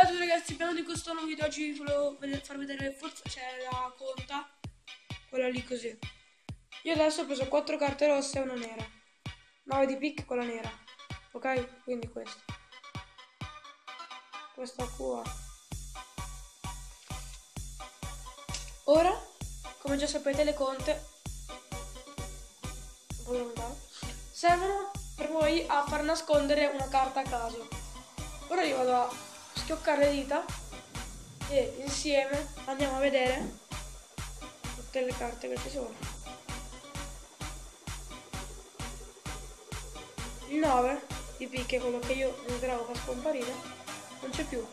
a tutti ragazzi, benvenuti in questo nuovo video. Oggi vi volevo far vedere forza, c'è la conta, quella lì così. Io adesso ho preso 4 carte rosse e una nera, 9 di picche quella nera, ok? Quindi questa qua. Ora, come già sapete, le conte servono per voi a far nascondere una carta a caso. Ora io vado a schioccare le dita e insieme andiamo a vedere tutte le carte che ci sono. Il 9 di picche, quello che io desideravo far scomparire, non c'è più.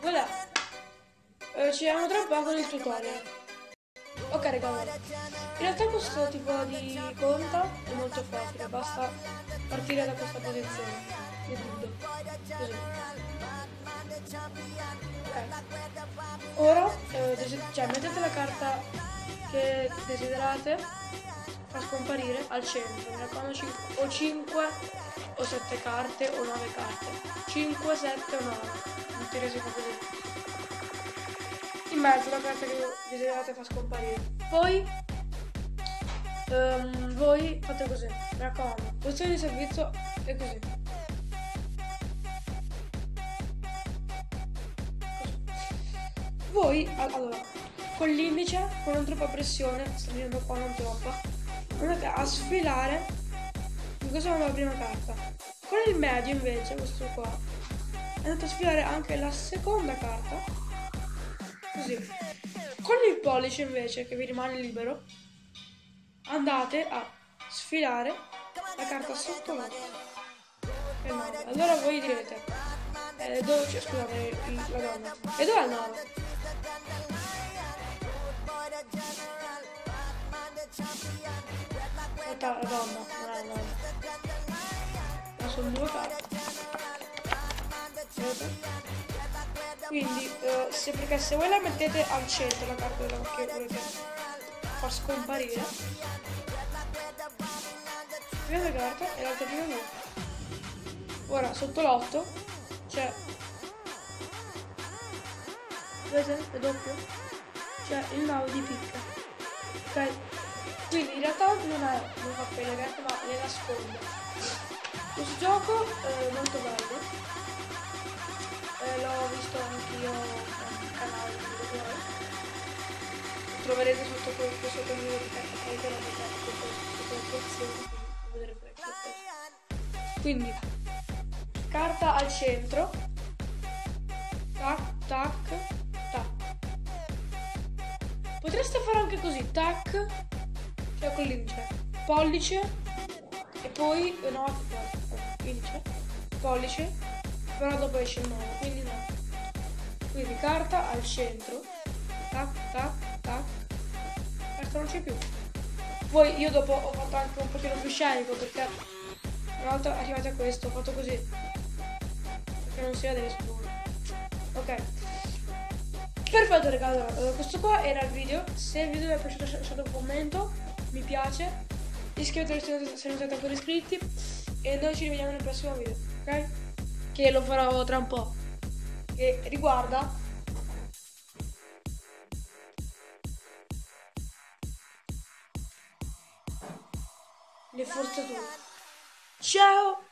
Voilà, ci vediamo tra poco nel tutorial. Ok ragazzi, in realtà questo tipo di conta è molto facile, basta partire da questa posizione di tutto, così. Ok, ora mettete la carta che desiderate far scomparire al centro, mi raccomando, o 5 o 7 carte o 9 carte, 5, 7 o 9, non ti resi così. In mezzo la carta che desiderate far scomparire. Poi voi fate così, mi raccomando, posizione di servizio è così. Voi allora con l'indice, con non troppa pressione, stringendo qua non troppa, andate a sfilare in questo modo la prima carta. Con il medio invece, questo qua, andate a sfilare anche la seconda carta, così. Con il pollice invece, che vi rimane libero, andate a sfilare la carta sotto l'8. Allora voi direte, dove c'è, scusate, la donna, e dov'è il 9? La donna, non è il 9. Ma sono due carte. Quindi, perché se voi la mettete al centro la carta che volete far scomparire, prima carta e l'altra prima no. Ora sotto l'8 c'è, vedete, è doppio, c'è il 9 di picca, ok? Quindi in realtà non fa appena le carte, ma le nasconde. Questo gioco è molto bello, l'ho visto anch'io sul canale di video, troverete sotto questo video di carta, poi ve lo vedrete. Quindi carta al centro, tac tac tac. Potreste fare anche così, tac, cioè con l'indice, pollice e poi no, indice, pollice, però dopo esce il 9, quindi no. Quindi carta al centro, tac tac tac, carta non c'è più. Poi io dopo ho fatto anche un pochino più scenico, perché una volta arrivati a questo ho fatto così, perché non si vede nessuno. Ok, perfetto ragazzi, questo qua era il video. Se il video vi è piaciuto lasciate un commento, mi piace, iscrivetevi se non siete ancora iscritti e noi ci rivediamo nel prossimo video, ok? Che lo farò tra un po', che riguarda le forzature. Ciao!